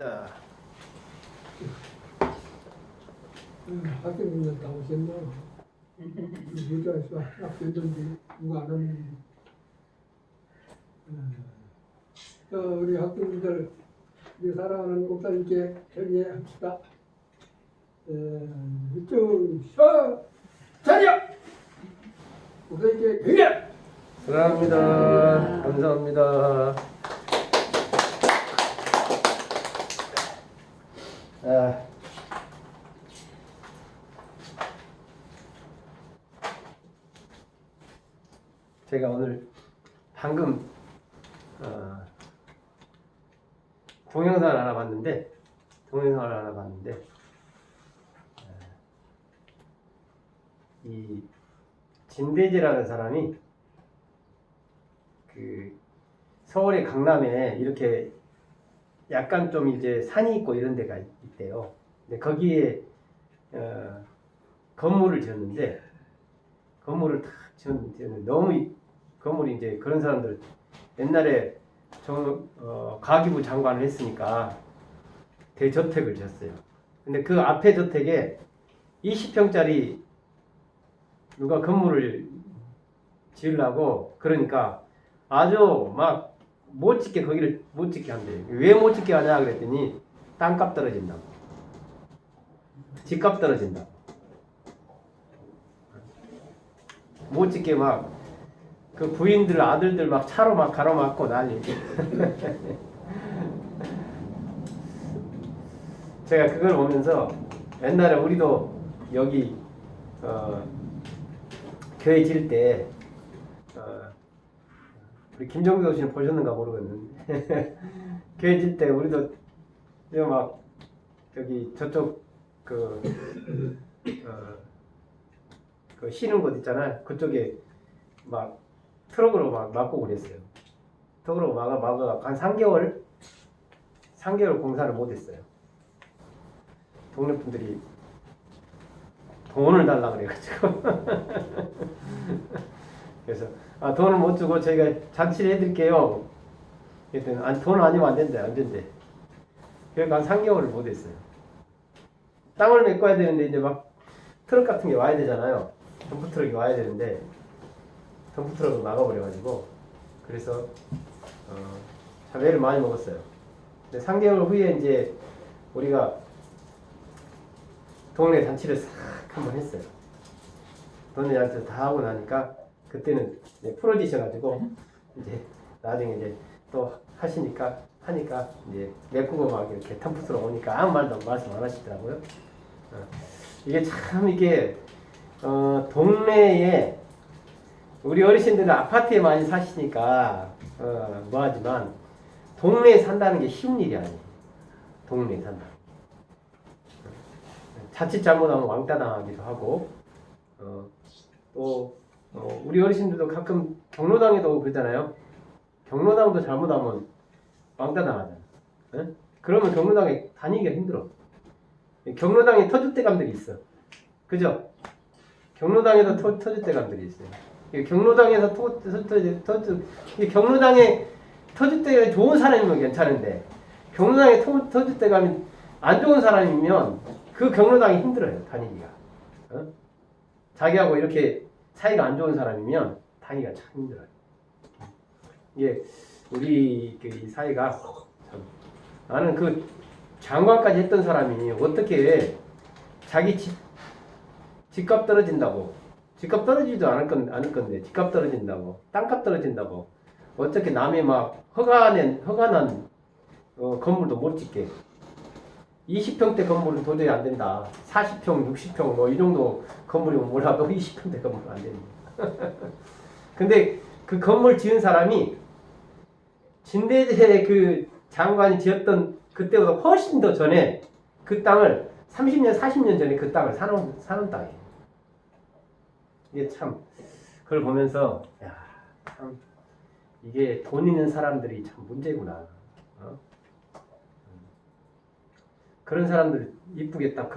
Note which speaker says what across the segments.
Speaker 1: 자,
Speaker 2: 학생분들 다 오셨나? 부자에서 학생들이 누가 안 왔는데. 우리 학생분들, 우리 사랑하는 목사님께 경례합시다. 이쪽 자리야! 목사님께 경례!
Speaker 1: 사랑합니다. 감사합니다. 제가 오늘 방금 동영상을 하나 봤는데, 이 진대재라는 사람이 그 서울의 강남에 이렇게 약간 좀 이제 산이 있고 이런 데가 있대요. 근데 거기에 건물을 지었는데, 건물을 탁 지었는데 너무 건물이 이제 그런 사람들 옛날에 과기부 장관을 했으니까 대저택을 지었어요. 근데 그 앞에 저택에 20평짜리 누가 건물을 지으려고 그러니까 아주 막 못 짓게 거기를 못 짓게 한대. 왜 못 짓게 하냐 그랬더니 땅값 떨어진다고, 집값 떨어진다고, 못 짓게 막 그 부인들 아들들 막 차로 막 가로막고 난리. 제가 그걸 보면서 옛날에 우리도 여기 교회 지을 때 우리 김정도 씨는 보셨는가 모르겠는데 교회 지을 때 우리도 막 저기 저쪽 그 쉬는 곳 있잖아요. 그쪽에 막 트럭으로 막 막고 그랬어요. 트럭으로 막아 한 3개월 공사를 못했어요. 동네 분들이 돈을 달라 그래가지고 그래서 돈을 못 주고 저희가 잔치를 해드릴게요. 그랬더니 돈 아니면 안 된대, 안 된대. 그러니까 한 3개월을 못했어요. 땅을 메꿔야 되는데 이제 막 트럭 같은 게 와야 되잖아요. 덤프 트럭이 와야 되는데 덤프 트럭을 막아버려가지고 그래서 자배를 많이 먹었어요. 근데 3개월 후에 이제 우리가 동네 잔치를 싹 한번 했어요. 동네 잔치 다 하고 나니까 그때는 이제 풀어지셔가지고 이제 나중에 이제 또 하니까 이제 메꾸고 막 이렇게 덤프트로 오니까 아무 말도 말씀 안 하시더라고요. 이게 참 이게 동네에 우리 어르신들은 아파트에 많이 사시니까 뭐하지만 동네에 산다는 게 쉬운 일이 아니에요. 동네에 산다. 자칫 잘못하면 왕따 당하기도 하고 또 우리 어르신들도 가끔 경로당에도 그러잖아요. 경로당도 잘못하면 왕따 당하잖아. 그러면 경로당에 다니기가 힘들어. 경로당에 터줏대감들이 있어. 그죠? 경로당에도 터줏대감들이 있어요. 경로당에서 경로당에 터줏대감이 좋은 사람이면 괜찮은데 경로당에 터줏대감이 안 좋은 사람이면 그 경로당이 힘들어요. 다니기가. 자기하고 이렇게 사이가 안 좋은 사람이면 다니기가 참 힘들어요. 이게 우리 그 사이가 참, 나는 그 장관까지 했던 사람이 어떻게 자기 집값 떨어진다고, 집값 떨어지지도 않을 건데 집값 떨어진다고, 땅값 떨어진다고 어떻게 남의 막 허가난 건물도 못 짓게, 20평대 건물은 도저히 안 된다. 40평, 60평 뭐 이 정도 건물이면 몰라도 20평대 건물은 안 됩니다. 근데 그 건물 지은 사람이 진대재 그 장관이 지었던 그때보다 훨씬 더 전에 그 땅을 30년, 40년 전에 그 땅을 사놓은 땅이에요. 이게 참 그걸 보면서 야, 참 이게 돈 있는 사람들이 참 문제구나. 그런 사람들 이쁘게 딱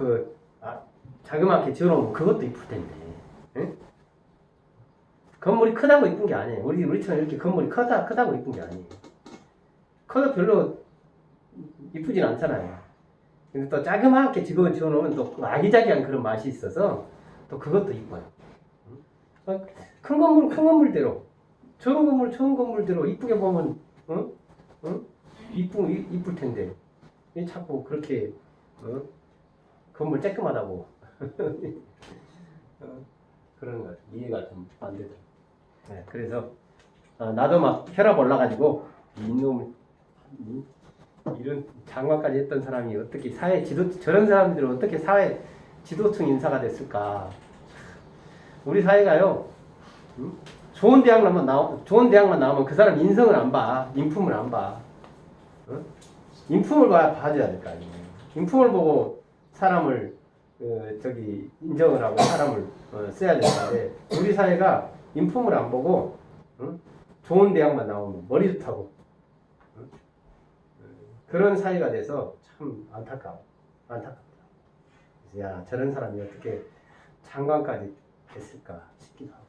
Speaker 1: 자그맣게 지어놓으면 그것도 이쁠 텐데. 응? 건물이 크다고 이쁜 게 아니에요. 우리처럼 이렇게 건물이 크다고 이쁜 게 아니에요. 커도 별로 이쁘진 않잖아요. 근데 또 자그맣게 집어넣으면 또 아기자기한 그런 맛이 있어서 또 그것도 이뻐요. 큰 건물 큰 건물대로, 좋은 건물 좋은 건물대로 이쁘게 보면 이쁠 텐데 왜 자꾸 그렇게 건물 쬐끔하다고 그런 거 이해가 좀 안 되더라고요. 네, 그래서 나도 막 혈압 올라가지고 이놈 이런 장관까지 했던 사람이 어떻게 사회 지도 저런 사람들은 어떻게 사회 지도층 인사가 됐을까? 우리 사회가요. 좋은 대학만 나오면 그 사람 인성을 안 봐, 인품을 안 봐. 인품을 봐줘야 될 거 아니에요. 인품을 보고 사람을 인정을 하고 사람을 써야 되는데 우리 사회가 인품을 안 보고 좋은 대학만 나오면 머리 좋다고 그런 사회가 돼서 참 안타깝다. 그래서 야 저런 사람이 어떻게 장관까지 됐을까 싶기도 하고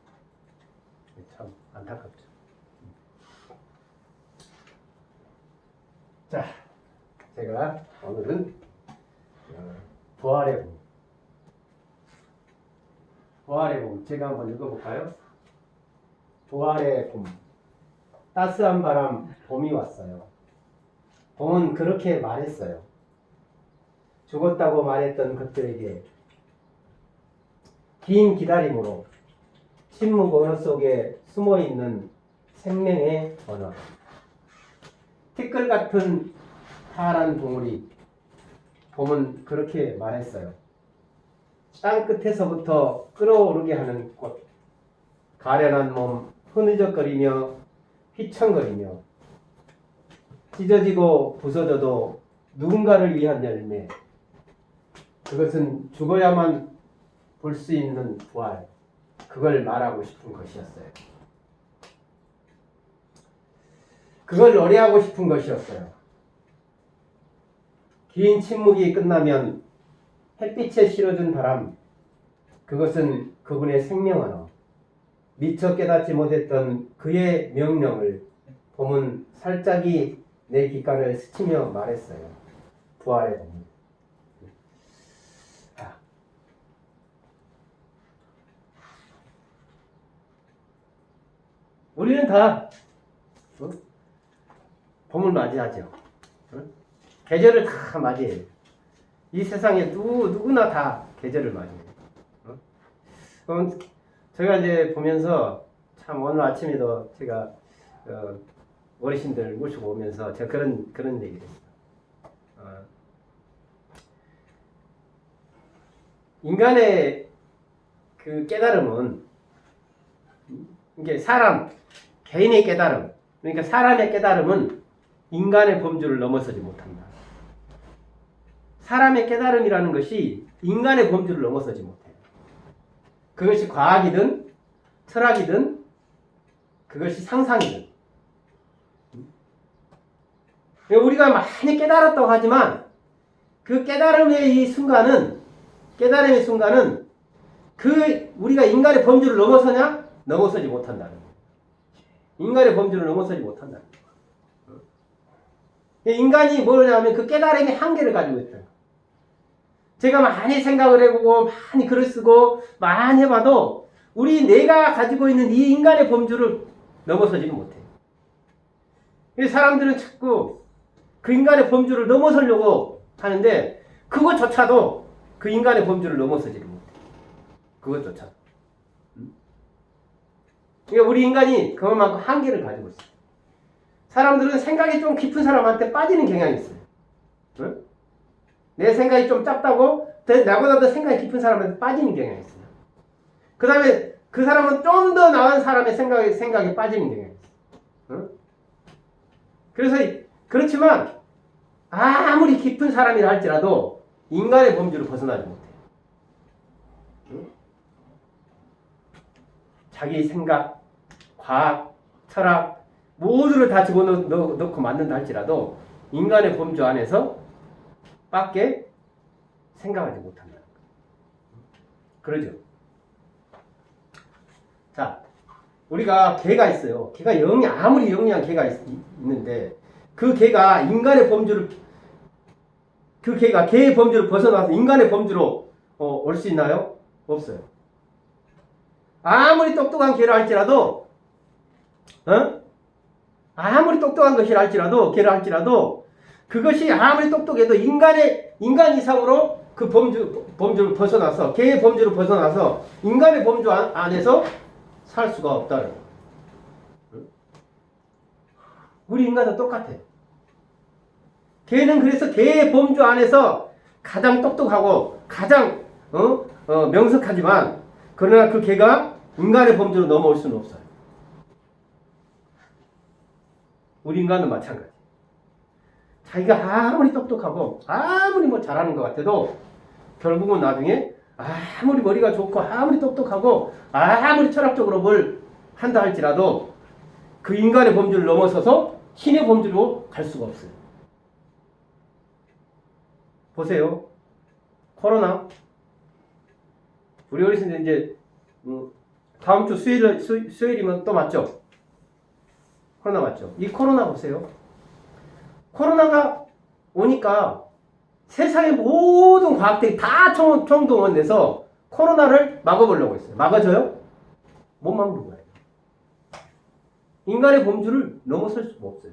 Speaker 1: 참 안타깝죠. 자, 제가 오늘은 부활의 봄. 부활의 봄 제가 한번 읽어볼까요? 부활의 봄. 따스한 바람 봄이 왔어요. 봄은 그렇게 말했어요. 죽었다고 말했던 것들에게 긴 기다림으로 침묵 언어 속에 숨어있는 생명의 언어. 티끌 같은 파란 봉우리. 봄은 그렇게 말했어요. 땅 끝에서부터 끓어오르게 하는 꽃. 가련한 몸 흐느적거리며 휘청거리며 찢어지고 부서져도 누군가를 위한 열매. 그것은 죽어야만 볼 수 있는 부활. 그걸 말하고 싶은 것이었어요. 그걸 노래하고 싶은 것이었어요. 긴 침묵이 끝나면 햇빛에 실어준 바람. 그것은 그분의 생명 언어. 미처 깨닫지 못했던 그의 명령을 봄은 살짝이 내 귓가를 스치며 말했어요. 부활의 봄. 우리는 다 봄을 맞이하죠. 계절을 다 맞이해요. 이 세상에 누구나 다 계절을 맞이해요. 제가 이제 보면서 참 오늘 아침에도 제가 어르신들 모시고 오면서 제가 그런 얘기를 했어요. 인간의 그 깨달음은 이게 개인의 깨달음, 그러니까 사람의 깨달음은 인간의 범주를 넘어서지 못한다. 사람의 깨달음이라는 것이 인간의 범주를 넘어서지 못해요. 그것이 과학이든 철학이든 그것이 상상이든. 우리가 많이 깨달았다고 하지만 그 깨달음의 순간은 우리가 인간의 범주를 넘어서냐? 넘어서지 못한다는 거예요. 인간의 범주를 넘어서지 못한다는 거예요. 인간이 뭐냐면 그 깨달음의 한계를 가지고 있다. 제가 많이 생각을 해보고 많이 글을 쓰고 많이 해봐도 내가 가지고 있는 이 인간의 범주를 넘어서지는 못해요. 사람들은 자꾸 그 인간의 범주를 넘어서려고 하는데 그것조차도 그 인간의 범주를 넘어서지를 못해요. 그것조차도. 그러니까 우리 인간이 그만큼 한계를 가지고 있어요. 사람들은 생각이 좀 깊은 사람한테 빠지는 경향이 있어요. 응? 내 생각이 좀 짧다고 나보다 더 생각이 깊은 사람한테 빠지는 경향이 있어요. 그 다음에 그 사람은 좀 더 나은 사람의 생각에 빠지는 경향이 있어요. 응? 그래서 그렇지만 아무리 깊은 사람이라 할지라도 인간의 범주를 벗어나지 못해요. 응? 자기 생각, 과학, 철학 모두를 다 집어넣고 만든다 할지라도 인간의 범주 안에서 밖에 생각하지 못한다는 거예요. 그러죠. 자, 우리가 개가 있어요. 개가 아무리 영리한 개가 있는데 그 개가 인간의 범주를 그 개가 개의 범주를 벗어나서 인간의 범주로 올 수 있나요? 없어요. 아무리 똑똑한 개를 할지라도, 아무리 똑똑한 것이라 할지라도, 개를 할지라도, 그것이 아무리 똑똑해도 인간 이상으로 그 범주를 벗어나서, 개의 범주를 벗어나서, 인간의 범주 안에서 살 수가 없다는 거예요. 우리 인간도 똑같아. 개는 그래서 개의 범주 안에서 가장 똑똑하고, 가장, 명석하지만, 그러나 그 개가 인간의 범주로 넘어올 수는 없어요. 우리 인간도 마찬가지. 자기가 아무리 똑똑하고 아무리 뭐 잘하는 것 같아도 결국은 나중에 아무리 머리가 좋고 아무리 똑똑하고 아무리 철학적으로 뭘 한다 할지라도 그 인간의 범주를 넘어서서 신의 범주로 갈 수가 없어요. 보세요. 코로나. 우리 어르신들 이제 다음 주 수요일이면 또 맞죠? 코로나 맞죠? 이 코로나 보세요. 코로나가 오니까 세상의 모든 과학들이 다 총동원돼서 코로나를 막아보려고 했어요. 막아져요? 못 막는 거예요. 인간의 범주를 넘어설 수가 없어요.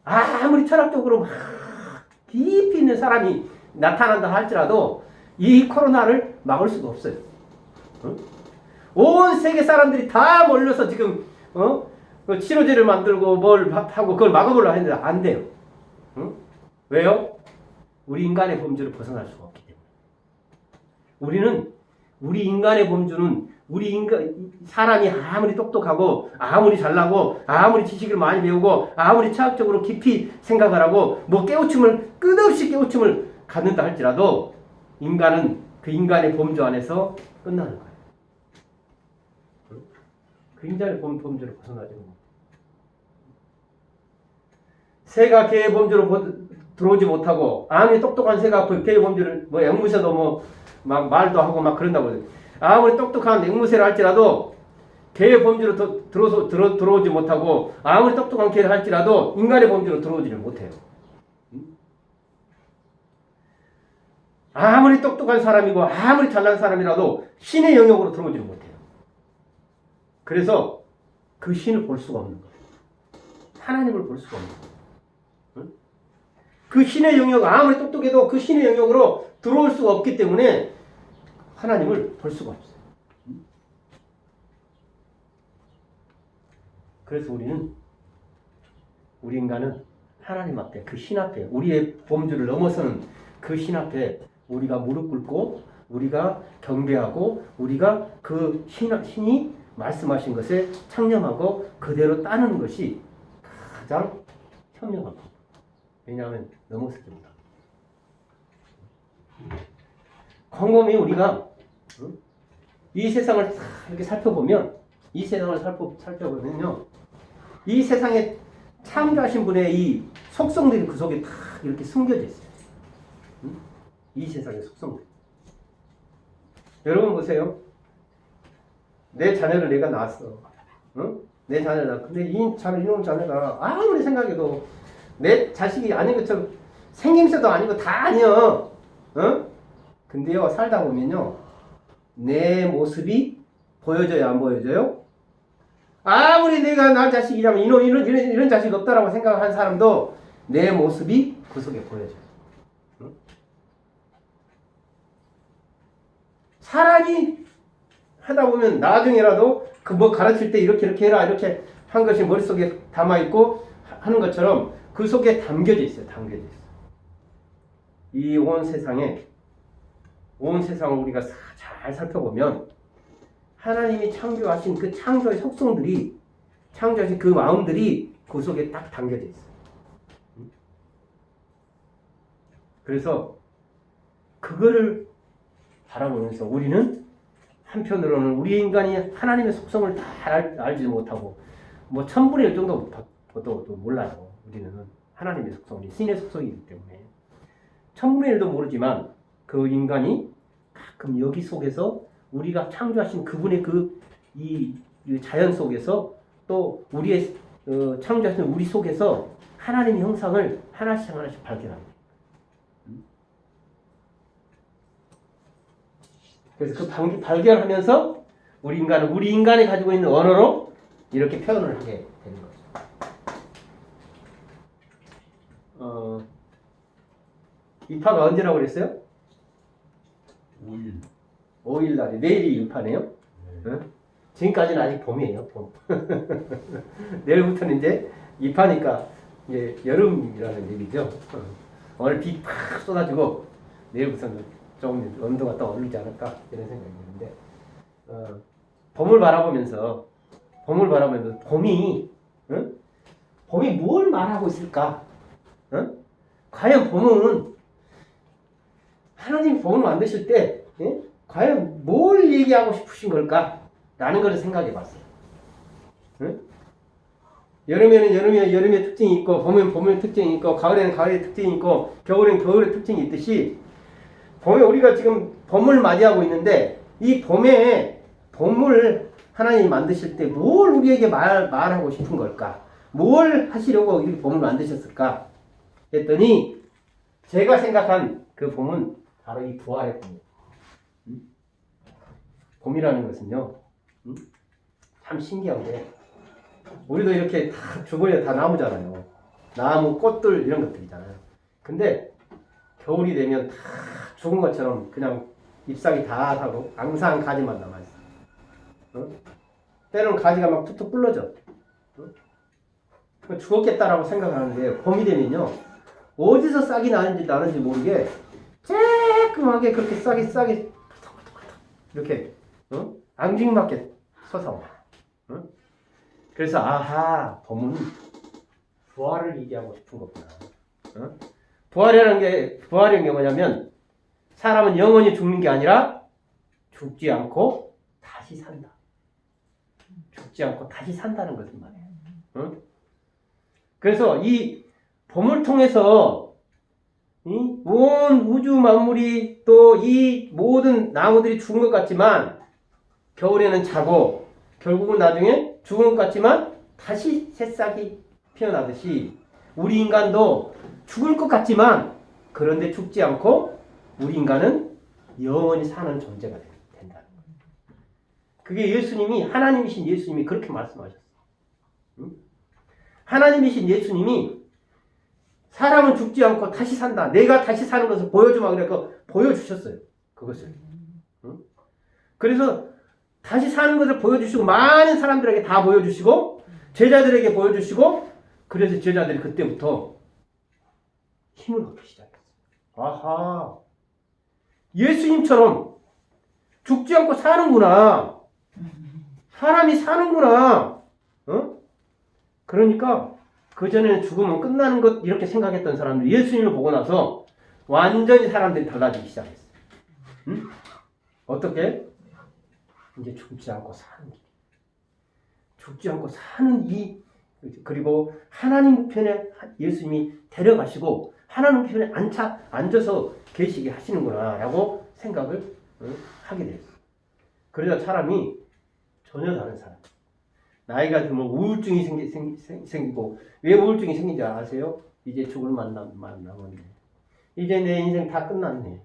Speaker 1: 아무리 철학적으로 막 깊이 있는 사람이 나타난다 할지라도 이 코로나를 막을 수가 없어요. 온 세계 사람들이 다 몰려서 지금 치료제를 만들고 뭘 하고 그걸 막아보려고 했는데 안 돼요. 왜요? 우리 인간의 범주를 벗어날 수가 없기 때문에. 우리 인간의 범주는 사람이 아무리 똑똑하고 아무리 잘나고 아무리 지식을 많이 배우고 아무리 철학적으로 깊이 생각을 하고 뭐 끝없이 깨우침을 갖는다 할지라도 인간은 그 인간의 범주 안에서 끝나는 거예요. 그 인간의 범주를 벗어나지 못해요. 새가 개의 범주로 들어오지 못하고 아무리 똑똑한 새가 개의 범주를 앵무새도 막 말도 하고 막 그런다고 아무리 똑똑한 앵무새를 할지라도 개의 범주로 들어오지 못하고 아무리 똑똑한 개를 할지라도 인간의 범주로 들어오지를 못해요. 아무리 똑똑한 사람이고 아무리 잘난 사람이라도 신의 영역으로 들어오지를 못해요. 그래서 그 신을 볼 수가 없는 거예요. 하나님을 볼 수가 없는 거예요. 그 신의 영역, 아무리 똑똑해도 그 신의 영역으로 들어올 수가 없기 때문에 하나님을 볼 수가 없어요. 그래서 우리 인간은 하나님 앞에, 그 신 앞에, 우리의 범주를 넘어서는 그 신 앞에 우리가 무릎 꿇고 우리가 경배하고 우리가 그 신이 말씀하신 것에 창념하고 그대로 따르는 것이 가장 현명한 것. 왜냐하면 넘어서지 못합니다. 곰곰이 우리가 이 세상을 이렇게 살펴보면요, 이 세상에 창조하신 분의 이 속성들이 그 속에 다 이렇게 숨겨져 있어요. 이 세상의 속성들. 여러분 보세요. 내 자녀를 내가 낳았어. 내 자녀를 낳았어. 근데 이놈 자녀가 아무리 생각해도 내 자식이 아닌 것처럼 생김새도 아니고 다 아니야. 근데요, 살다 보면요, 내 모습이 보여져요, 안 보여져요? 아무리 내가 날 자식이라면 이런 자식 없다라고 생각하는 사람도 내 모습이 그 속에 보여져요. 사람이 하다 보면 나중에라도 그 뭐 가르칠 때 이렇게 해라 이렇게 한 것이 머릿속에 담아있고 하는 것처럼 그 속에 담겨져 있어요. 이 온 세상을 우리가 잘 살펴보면 하나님이 창조하신 그 창조의 속성들이, 창조하신 그 마음들이 그 속에 딱 담겨져 있어요. 그래서 그거를 바라보면서 우리는 한편으로는 우리 인간이 하나님의 속성을 다 알지 못하고 뭐 1000분의 1 정도도 몰라요. 우리는 하나님의 속성이 신의 속성이기 때문에 1000분의 1도 모르지만 그 인간이 가끔 여기 속에서 우리가 창조하신 그분의 이 자연 속에서 또 우리의 창조하신 우리 속에서 하나님의 형상을 하나씩 하나씩 발견합니다. 그래서 그 발견하면서 우리 인간이 가지고 있는 언어로 이렇게 표현을 하게 되는 거죠. 입하가 언제라고 그랬어요?
Speaker 3: 5일.
Speaker 1: 5일 날에 내일이 입하네요. 응? 지금까지는 아직 봄이에요. 봄. 내일부터는 이제 입하니까 이제 여름이라는 얘기죠. 오늘 비 팍 쏟아지고 내일부터는 좀 온도가 더 오르지 않을까 이런 생각이 드는데 봄을 바라보면서 봄이 응? 봄이 뭘 말하고 있을까? 응? 과연 봄은 하나님이 봄을 만드실 때 과연 뭘 얘기하고 싶으신 걸까? 라는 것을 생각해 봤어요. 응? 여름에는 여름의 특징이 있고 봄에는 봄의 특징이 있고 가을에는 가을의 특징이 있고 겨울에는 겨울의 특징이 있듯이 봄에 우리가 지금 봄을 맞이하고 있는데 이 봄을 하나님이 만드실 때 뭘 우리에게 말하고 싶은 걸까? 뭘 하시려고 이 봄을 만드셨을까? 했더니 제가 생각한 그 봄은 바로 이 부활의 봄이에요. 봄이라는 것은요, 참 신기한 게 우리도 이렇게 다 주변에 다 나무잖아요. 나무, 꽃들 이런 것들이잖아요. 근데 겨울이 되면 다 죽은 것처럼 그냥 잎사귀 다 하고 앙상한 가지만 남아있어. 때로는 가지가 막 툭툭 불러져. 죽었겠다라고 생각하는데 봄이 되면요 어디서 싹이 나는지 모르게 쬐끔하게 그렇게 싹이 이렇게 앙증맞게 솟아와. 그래서 아하 봄은 부활을 얘기하고 싶은 거구나. 부활이라는 게 뭐냐면 사람은 영원히 죽는 게 아니라 죽지 않고 다시 산다. 죽지 않고 다시 산다는 것은 말이에요. 그래서 이 봄을 통해서 온 우주 만물이 또 이 모든 나무들이 죽은 것 같지만 겨울에는 자고 결국은 나중에 죽은 것 같지만 다시 새싹이 피어나듯이 우리 인간도 죽을 것 같지만 그런데 죽지 않고 우리 인간은 영원히 사는 존재가 된다는 거예요. 그게 예수님이 하나님이신 예수님이 그렇게 말씀하셨어요. 하나님이신 예수님이 사람은 죽지 않고 다시 산다. 내가 다시 사는 것을 보여주마. 그래서 보여주셨어요. 그것을. 그래서 다시 사는 것을 보여주시고 많은 사람들에게 다 보여주시고 제자들에게 보여주시고 그래서 제자들이 그때부터 힘을 얻기 시작했어요. 아하, 예수님처럼 죽지 않고 사는구나. 사람이 사는구나. 그러니까 그전에는 죽으면 끝나는 것 이렇게 생각했던 사람들이 예수님을 보고 나서 완전히 사람들이 달라지기 시작했어요. 어떻게? 이제 죽지 않고 사는 길. 죽지 않고 사는 그리고 하나님 편에 예수님이 데려가시고 하나님 편에 앉아서 계시게 하시는구나 라고 생각을 하게 됐어요. 그러자 사람이 전혀 다른 사람. 나이가 들면 우울증이 생기고 왜 우울증이 생긴지 아세요? 이제 죽을 만남 남았네. 이제 내 인생 다 끝났네.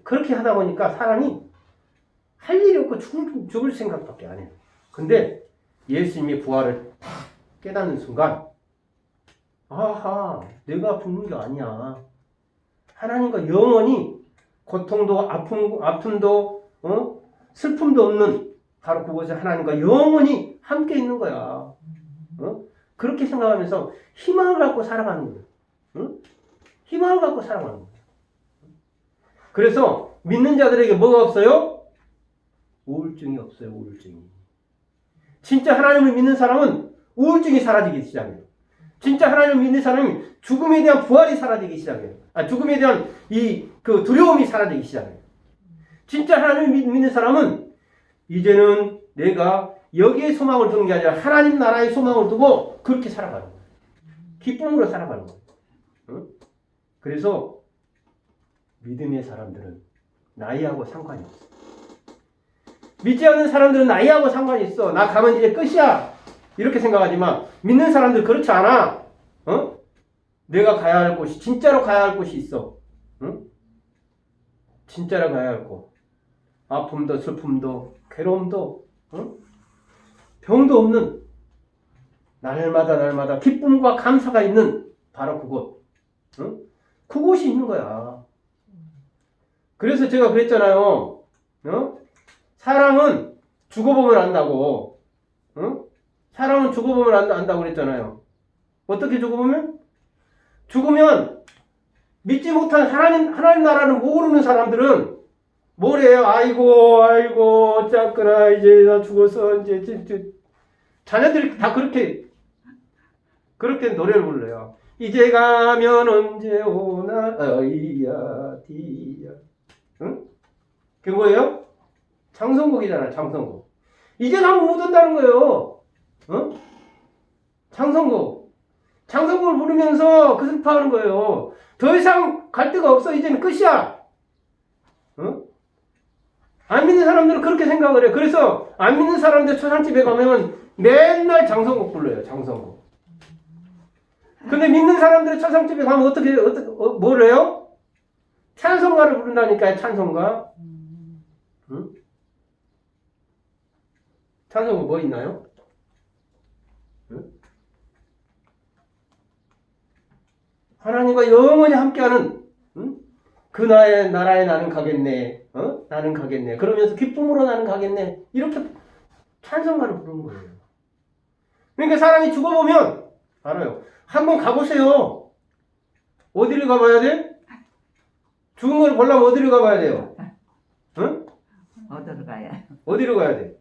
Speaker 1: 그렇게 하다 보니까 사람이 할 일이 없고 죽을 생각밖에 안 해요. 근데 예수님이 부활을 딱 깨닫는 순간 아하 내가 죽는 게 아니야. 하나님과 영원히 고통도 아픔도 슬픔도 없는 바로 그곳에 하나님과 영원히 함께 있는 거야. 그렇게 생각하면서 희망을 갖고 살아가는 거예요. 희망을 갖고 살아가는 거예요. 그래서 믿는 자들에게 뭐가 없어요? 우울증이 없어요. 우울증이. 진짜 하나님을 믿는 사람은 우울증이 사라지기 시작해요. 진짜 하나님을 믿는 사람은 죽음에 대한 부활이 사라지기 시작해요. 죽음에 대한 그 두려움이 사라지기 시작해요. 진짜 하나님을 믿는 사람은 이제는 내가 여기에 소망을 두는 게 아니라 하나님 나라에 소망을 두고 그렇게 살아가는 거예요. 기쁨으로 살아가는 거예요. 그래서 믿음의 사람들은 나이하고 상관이 없어. 믿지 않는 사람들은 나이하고 상관이 있어. 나 가면 이제 끝이야. 이렇게 생각하지만 믿는 사람들 그렇지 않아. 내가 가야 할 곳이, 진짜로 가야 할 곳이 있어. 응? 진짜로 가야 할 곳. 아픔도 슬픔도 괴로움도 응? 병도 없는 날마다 기쁨과 감사가 있는 바로 그곳. 응? 그곳이 있는 거야. 그래서 제가 그랬잖아요. 어? 사람은 죽어보면 안다고. 응? 사람은 죽어보면 안다고 그랬잖아요. 어떻게 죽어보면? 죽으면 믿지 못한 하나님 나라를 모르는 사람들은 뭐래요? 아이고 어쩌거나 이제 나 죽어서 이제 자녀들이 다 그렇게 노래를 불러요. 이제 가면 언제 오나 어이야 디야. 응? 그게 뭐예요? 장성곡이잖아. 장성곡. 이제 가면 못 온다는 거예요. 응? 장성곡을 부르면서 그 슬퍼하는 거예요. 더 이상 갈 데가 없어. 이제는 끝이야. 응? 안 믿는 사람들은 그렇게 생각을 해. 그래서 안 믿는 사람들 초상집에 가면 맨날 장성곡 불러요. 장성곡. 근데 믿는 사람들이 초상집에 가면 뭘 해요? 찬송가를 부른다니까요. 찬송가. 응? 찬송가 뭐 있나요? 응? 하나님과 영원히 함께하는, 응? 그 나라에 나는 가겠네. 나는 가겠네. 그러면서 기쁨으로 나는 가겠네. 이렇게 찬송가를 부르는 거예요. 그러니까 사람이 죽어보면 알아요. 한번 가보세요. 어디를 가봐야 돼? 죽은 걸 보려면 어디를 가봐야 돼요? 응?
Speaker 4: 어디로 가야?
Speaker 1: 어디로 가야 돼?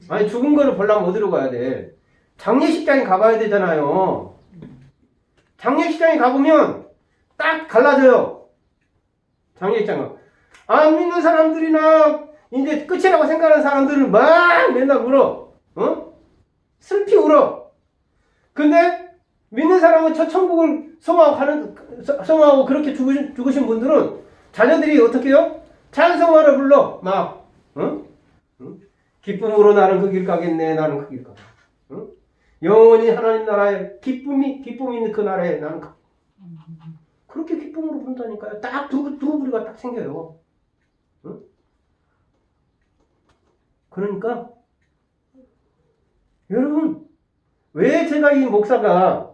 Speaker 1: 아니 죽은 거를 보려면 어디로 가야 돼? 장례식장에 가봐야 되잖아요. 장례식장에 가보면 딱 갈라져요. 장례식장은. 안 믿는 사람들이나 이제 끝이라고 생각하는 사람들은 막 맨날 울어. 슬피 울어. 근데 믿는 사람은 저 천국을 소망하고 그렇게 죽으신 분들은 자녀들이 어떻게 해요? 찬송가를 불러. 막 기쁨으로 나는 그 길 가겠네. 나는 그 길 가겠네. 영원히 하나님 나라에 기쁨이 있는 그 나라에 나는 그렇게 기쁨으로 부른다니까요. 딱 두 부류가 딱 생겨요. 그러니까 여러분 왜 제가 이 목사가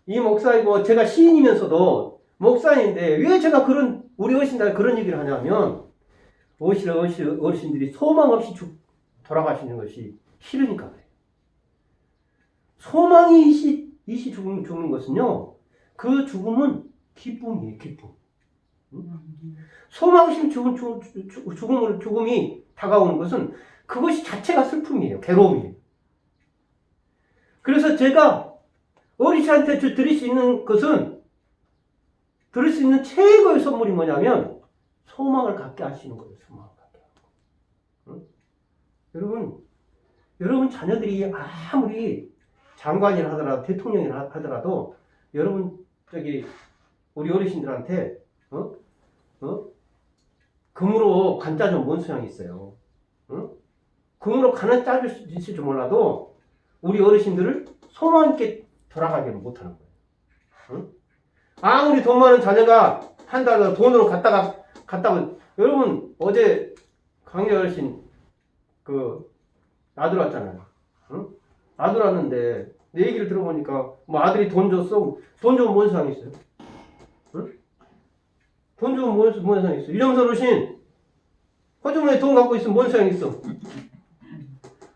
Speaker 1: 이 목사이고 제가 시인이면서도 목사인데 왜 제가 우리 어르신들 그런 얘기를 하냐면 어르신들이 소망 없이 돌아가시는 것이 싫으니까 그래요. 소망이 이시 죽는 것은요. 그 죽음은 기쁨이에요. 기쁨. 소망 없이 죽음이 다가오는 것은 그것이 자체가 슬픔이에요. 괴로움이에요. 그래서 제가 어르신한테 드릴 수 있는 최고의 선물이 뭐냐면 소망을 갖게 하시는 거예요. 소망을 갖게 하고. 여러분 자녀들이 아무리 장관이라 하더라도 대통령이라 하더라도 여러분 우리 어르신들한테 금으로 간 짜준 뭔 소양이 있어요. 금으로 간을 짜줄 수 있을지 몰라도 우리 어르신들을 소망 있게 돌아가기는 못하는 거예요. 아무리 돈 많은 자녀가 한 달에 돈으로 갔다가 여러분 어제 강의 어르신 아들 왔잖아요. 아들 왔는데 내 얘기를 들어보니까 뭐 아들이 돈 줬어. 돈 주면 뭔 소양이 있어요? 돈 주면 뭔 소양이 있어? 이정선 어르신 호주머니에 돈 갖고 있으면 뭔 소양이 있어?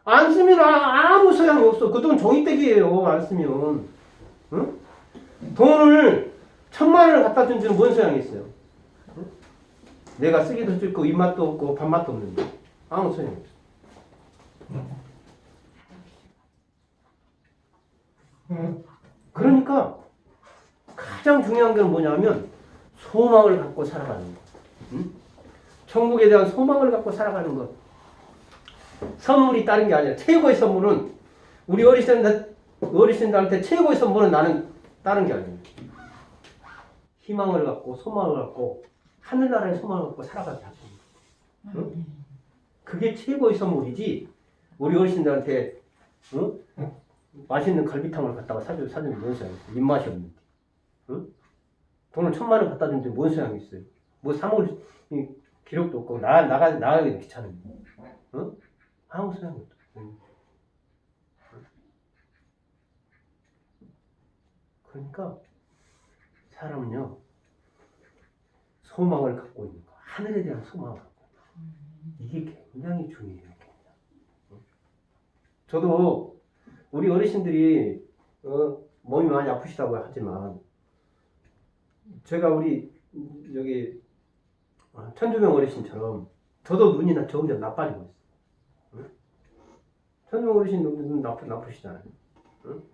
Speaker 1: 안 쓰면 아무 소양이 없어. 그 돈 종이백이에요. 안 쓰면. 돈을 1,000만 원을 갖다 준 지는 뭔 소양이 있어요? 내가 쓰기도 싫고 입맛도 없고 밥맛도 없는데 아무 소양이 없어. 그러니까 가장 중요한 게 뭐냐면 소망을 갖고 살아가는 것. 천국에 대한 소망을 갖고 살아가는 것. 선물이 다른 게 아니라 최고의 선물은 우리 어르신들한테 최고의 선물은 나는 다른 게 아니에요. 희망을 갖고 소망을 갖고 하늘나라의 소망을 갖고 살아가자. 그게 최고의 선물이지 우리 어르신들한테 맛있는 갈비탕을 갖다가 사주면 뭔 소용이 있어? 입맛이 없는데. 응? 돈을 1,000만 원 갖다 주는데 뭔 소용이 있어요? 뭐 사먹을 기록도 없고 나가기 귀찮은데. 응? 아무 소용이 없어. 응. 그러니까 사람은요 소망을 갖고 있는 거, 하늘에 대한 소망을 갖고 있는 거. 이게 굉장히 중요해요. 저도 우리 어르신들이 몸이 많이 아프시다고 하지만 제가 우리 여기 천주명 어르신처럼 저도 눈이 점점 나빠지고 있어요. 응? 천주명 어르신 눈 나쁘시잖아요. 응?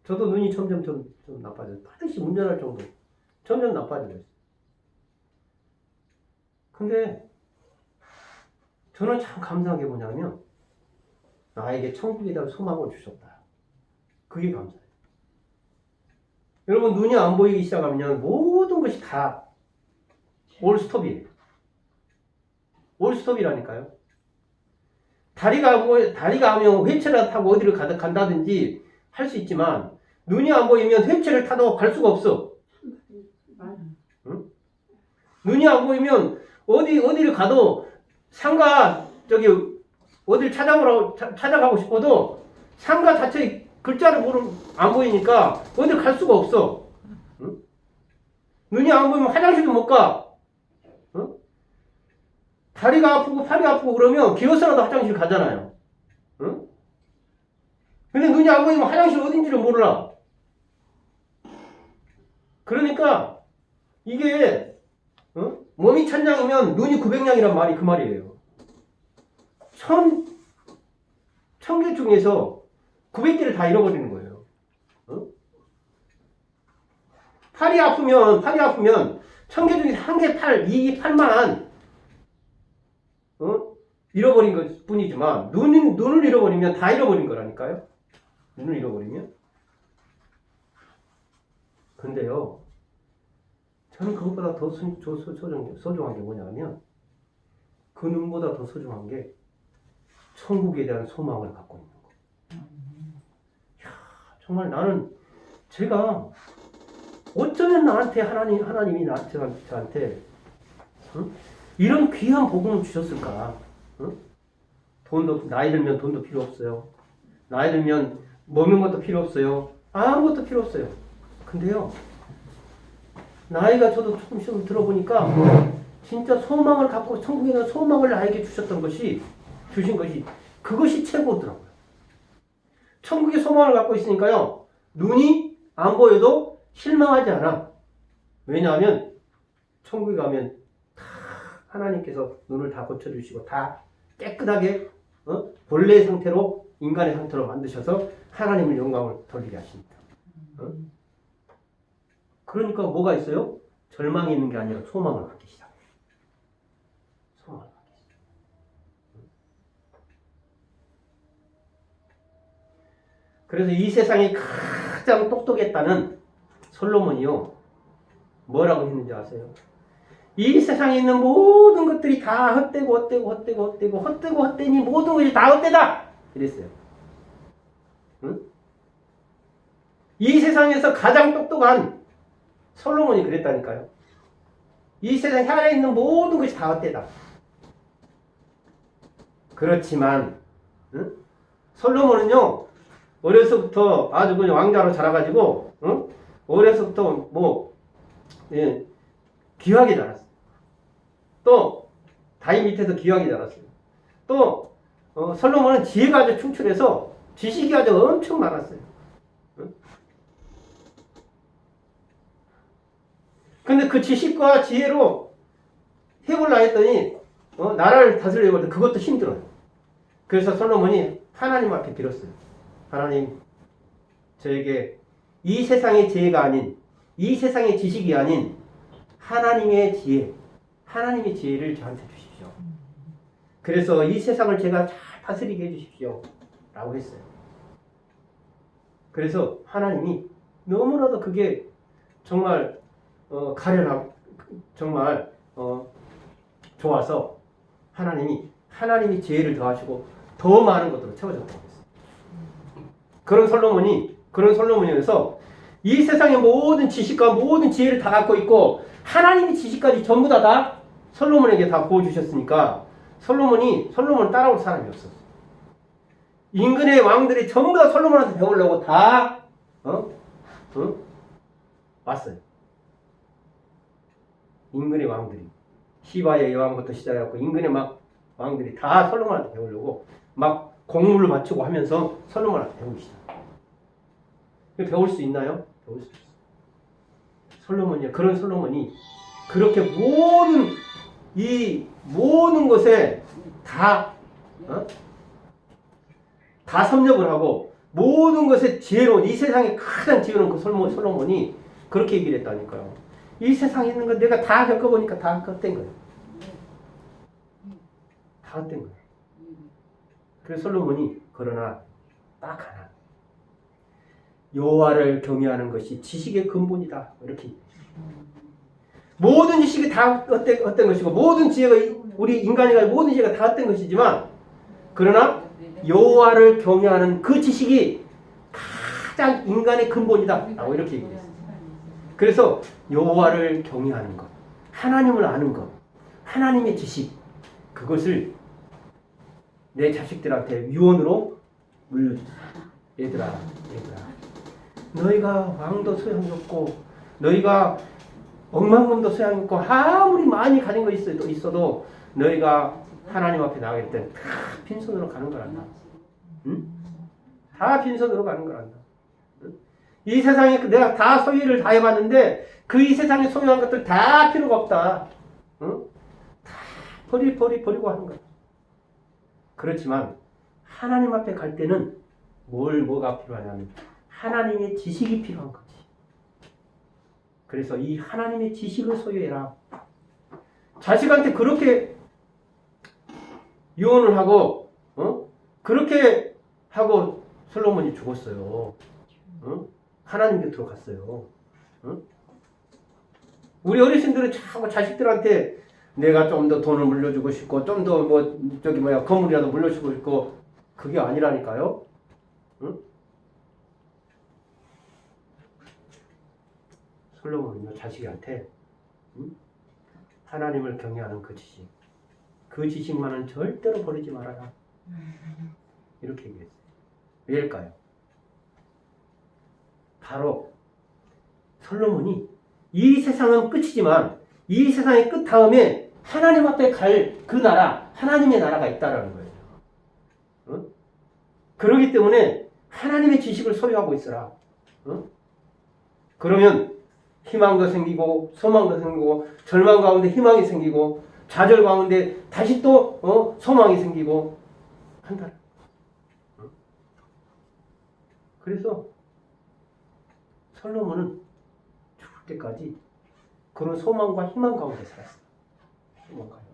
Speaker 1: 저도 눈이 점점 좀 나빠져요. 반드시 운전할 정도 점점 나빠지고 있어요. 근데 저는 참 감사한 게 뭐냐면 나에게 천국에 대한 소망을 주셨다. 그게 감사해요. 여러분 눈이 안 보이기 시작하면 모든 것이 다 올스톱이에요. 올스톱이라니까요. 다리가 하면 휠체어를 타고 어디를 간다든지 할 수 있지만 눈이 안 보이면 휠체어를 타도 갈 수가 없어. 응? 눈이 안 보이면 어디를 가도 상가 어디를 찾아가고 싶어도 상가 자체의 글자를 안 보이니까 어딜 갈 수가 없어. 응? 눈이 안 보이면 화장실도 못 가. 응? 다리가 아프고 팔이 아프고 그러면 기어서라도 화장실 가잖아요. 응? 근데 눈이 안 보이면 화장실 어딘지를 몰라. 그러니까 이게 몸이 1000냥이면 눈이 900냥이란 말이 그 말이에요. 1000개 중에서 900개를 다 잃어버리는 거예요. 팔이 아프면 1000개 중에서 1개 팔, 2개 팔만 잃어버린 것 뿐이지만 눈을 잃어버리면 다 잃어버린 거라니까요. 눈을 잃어버리면. 근데요, 저는 그것보다 더 소중한 게 뭐냐면 그 눈보다 더 소중한 게 천국에 대한 소망을 갖고 있는 거. 이야, 정말 나는 제가 어쩌면 나한테 하나님이 저한테 이런 귀한 복음을 주셨을까? 나이 들면 돈도 필요 없어요. 나이 들면 먹는 것도 필요 없어요. 아무것도 필요 없어요. 근데요, 나이가 저도 조금씩 들어보니까 진짜 소망을 갖고 천국에 대한 소망을 나에게 주신 것이 그것이 최고더라고요. 천국의 소망을 갖고 있으니까요, 눈이 안 보여도 실망하지 않아. 왜냐하면 천국에 가면 다 하나님께서 눈을 다 고쳐주시고 다 깨끗하게 본래의 상태로 인간의 상태로 만드셔서 하나님을 영광을 돌리게 하십니다. 그러니까 뭐가 있어요? 절망이 있는 게 아니라 소망을 갖기 시작해요. 소망을 갖기 시작해요. 그래서 이 세상에 가장 똑똑했다는 솔로몬이요, 뭐라고 했는지 아세요? 이 세상에 있는 모든 것들이 다 헛되니 모든 것이 다 헛되다! 이랬어요. 응? 이 세상에서 가장 똑똑한 솔로몬이 그랬다니까요. 이 세상에 하나 있는 모든 것이 다 헛되다. 그렇지만 솔로몬은요, 어려서부터 아주 그냥 왕자로 자라가지고 어려서부터 귀하게 자랐어요. 또 다윗 밑에서 귀하게 자랐어요. 또 솔로몬은 지혜가 아주 충출해서 지식이 아주 엄청 많았어요. 근데 그 지식과 지혜로 해보려 했더니 나라를 다스리려고 했더니 그것도 힘들어요. 그래서 솔로몬이 하나님 앞에 빌었어요. 하나님, 저에게 이 세상의 지혜가 아닌, 이 세상의 지식이 아닌 하나님의 지혜를 저한테 주십시오. 그래서 이 세상을 제가 잘 다스리게 해주십시오 라고 했어요. 그래서 하나님이 너무나도 그게 정말 정말 좋아서 하나님이 지혜를 더하시고 더 많은 것으로 채워줬다고 했어요. 그런 솔로몬이어서 이 세상의 모든 지식과 모든 지혜를 다 갖고 있고 하나님의 지식까지 전부 다 솔로몬에게 다 부어주셨으니까 솔로몬을 따라올 사람이 없었어. 인근의 왕들이 전부 다 솔로몬한테 배우려고 다 왔어요. 인근의 왕들이 시바의 여왕부터 시작해갖고 인근의 막 왕들이 다 솔로몬한테 배우려고 막 공물을 맞추고 하면서 솔로몬한테 배우기 시작. 배울 수 있나요? 배울 수 있어요. 그런 솔로몬이 그렇게 모든 것에 다 섭렵을 하고 모든 것에 지혜로운 이 세상에 가장 지혜로운 그 솔로몬이 그렇게 얘기를 했다니까요. 이 세상에 있는 거 내가 다 겪어보니까 다 헛된 거예요. 다 헛된 거예요. 그래서 솔로몬이 그러나 딱 하나 여호와를 경외하는 것이 지식의 근본이다. 이렇게 모든 지식이 다 헛된 것이고 모든 지혜가 우리 인간이 가진 모든 지혜가 다 헛된 것이지만 그러나 여호와를 경외하는 그 지식이 가장 인간의 근본이다. 라고 이렇게 얘기했어요. 그래서 여호와를 경외하는 것, 하나님을 아는 것, 하나님의 지식 그것을 내 자식들한테 유언으로 물려주세요. 얘들아 너희가 왕도 소용없고 너희가 억만금도 소용없고 아무리 많이 가진 거 있어도 너희가 하나님 앞에 나가게 될 때 다 빈손으로 가는 거란다. 응? 다 빈손으로 가는 거란다. 응? 이 세상에 내가 다 소유를 다 해봤는데 그 이 세상에 소유한 것들 다 필요가 없다. 응? 다 버리고 하는 거야. 그렇지만 하나님 앞에 갈 때는 뭐가 필요하냐면 하나님의 지식이 필요한 거지. 그래서 이 하나님의 지식을 소유해라. 자식한테 그렇게 유언을 하고 그렇게 하고 솔로몬이 죽었어요. 하나님 곁으로 갔어요. 우리 어르신들은 자꾸 자식들한테 내가 좀 더 돈을 물려주고 싶고 좀 더 건물이라도 물려주고 싶고 그게 아니라니까요. 솔로몬은요 자식한테 하나님을 경외하는 그 지식, 그 지식만은 절대로 버리지 말아라. 이렇게 얘기했어요. 왜일까요? 바로 솔로몬이 이 세상은 끝이지만 이 세상의 끝 다음에 하나님 앞에 갈 그 나라, 하나님의 나라가 있다라는 거예요. 그렇기 때문에 하나님의 지식을 소유하고 있어라. 그러면 희망도 생기고 소망도 생기고 절망 가운데 희망이 생기고 좌절 가운데 다시 또 소망이 생기고 한다. 그래서 솔로몬은 죽을 때까지 그런 소망과 희망 가운데 살았어요. 소망과 희망.